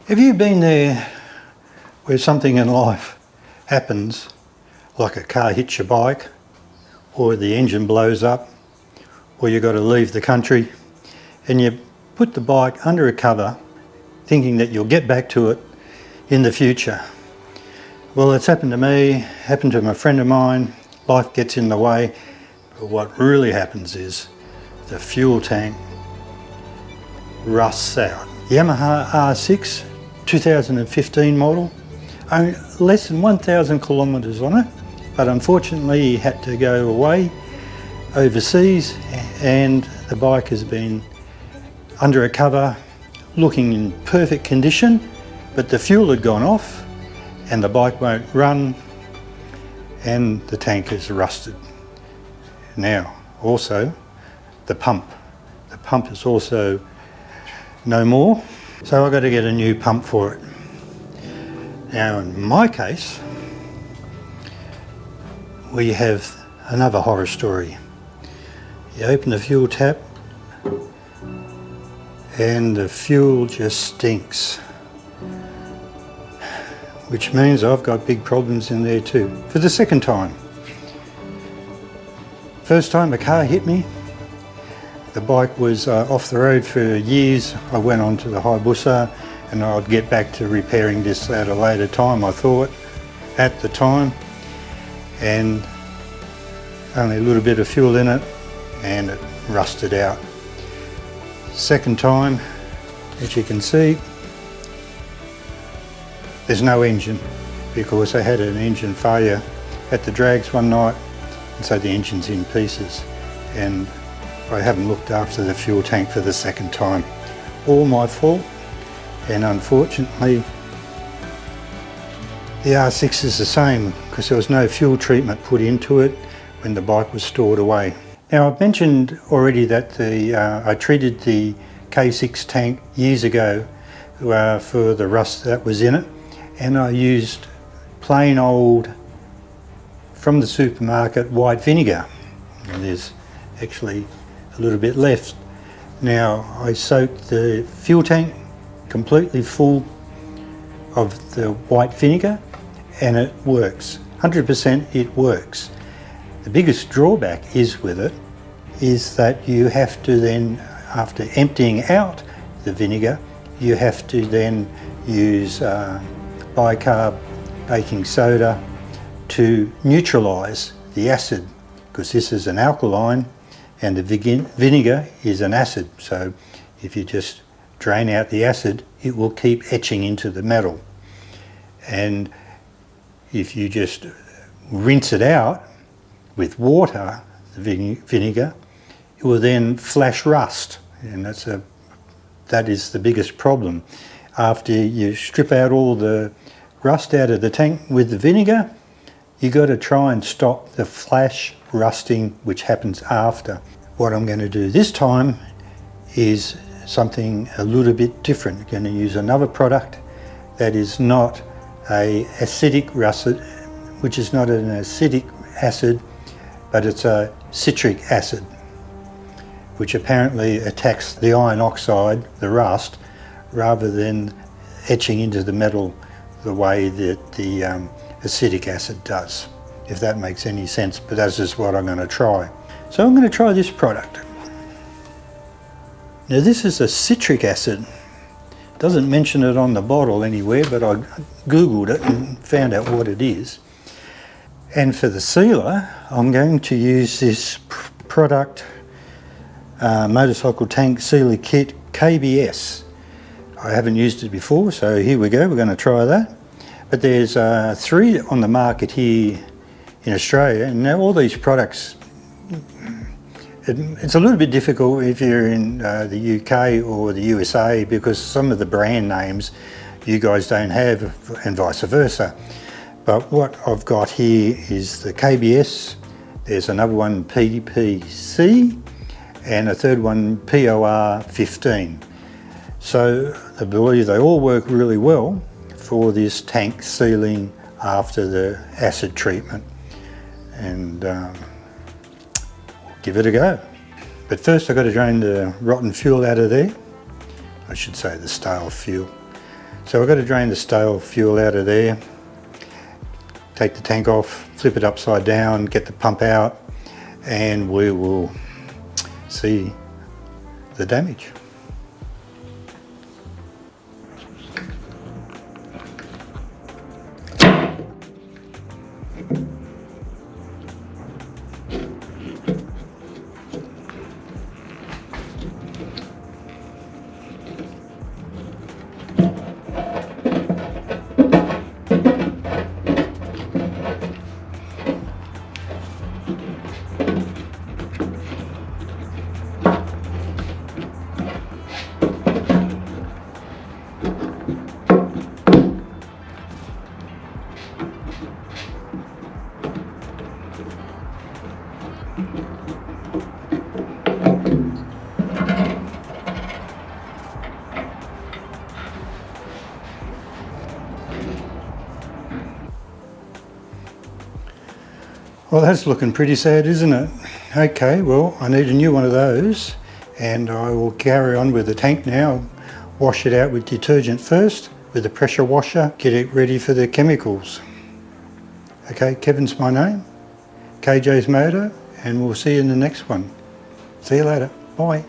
Have you been there where something in life happens, like a car hits your bike, or the engine blows up, or you've got to leave the country, and you put the bike under a cover thinking that you'll get back to it in the future? Well, it's happened to me, happened to a friend of mine. Life gets in the way, but what really happens is the fuel tank rusts out. Yamaha R6 2015 model, only less than 1,000 kilometres on it, but unfortunately he had to go away overseas, and the bike has been under a cover looking in perfect condition, but the fuel had gone off and the bike won't run and the tank is rusted. Now also the pump is also no more, so I've got to get a new pump for it. Now in my case, we have another horror story. You open the fuel tap and the fuel just stinks, which means I've got big problems in there too, for the second time. First time a car hit me. The bike was off the road for years. I went on to the Hayabusa and I'd get back to repairing this at a later time, I thought, at the time. And only a little bit of fuel in it and it rusted out. Second time, as you can see, there's no engine because I had an engine failure at the drags one night, and so the engine's in pieces. And I haven't looked after the fuel tank for the second time. All my fault, and unfortunately the R6 is the same because there was no fuel treatment put into it when the bike was stored away. Now I've mentioned already that I treated the K6 tank years ago for the rust that was in it, and I used plain old from the supermarket white vinegar. And there's actually a little bit left. Now I soaked the fuel tank completely full of the white vinegar and it works. 100% it works. The biggest drawback is with it is that you have to then, after emptying out the vinegar, you have to then use bicarb baking soda to neutralise the acid, because this is an alkaline and the vinegar is an acid. So if you just drain out the acid, it will keep etching into the metal. And if you just rinse it out with water, the vinegar, it will then flash rust, and that is the biggest problem. After you strip out all the rust out of the tank with the vinegar, you got to try and stop the flash rusting which happens after. What I'm going to do this time is something a little bit different. I'm going to use another product that is not a acidic acid, which is not an acidic acid, but it's a citric acid, which apparently attacks the iron oxide, the rust, rather than etching into the metal the way that the acetic acid does, if that makes any sense. But that's just what I'm going to try. So I'm going to try this product. Now this is a citric acid. It doesn't mention it on the bottle anywhere, but I googled it and found out what it is. And for the sealer, I'm going to use this product, Motorcycle Tank Sealer Kit KBS. I haven't used it before, so here we go, we're going to try that. But there's 3 on the market here in Australia, and now all these products, it's a little bit difficult if you're in the UK or the USA, because some of the brand names you guys don't have, and vice versa. But what I've got here is the KBS, there's another one PPC, and a third one POR 15. So I believe they all work really well for this tank sealing after the acid treatment, and give it a go. But first I've got to drain the rotten fuel out of there. I should say the stale fuel. So I've got to drain the stale fuel out of there, take the tank off, flip it upside down, get the pump out, and we will see the damage. Well, that's looking pretty sad, isn't it? Okay, well, I need a new one of those, and I will carry on with the tank now. Wash it out with detergent first, with a pressure washer, get it ready for the chemicals. Okay, Kevin's my name, KJ's Motor, and we'll see you in the next one. See you later. Bye.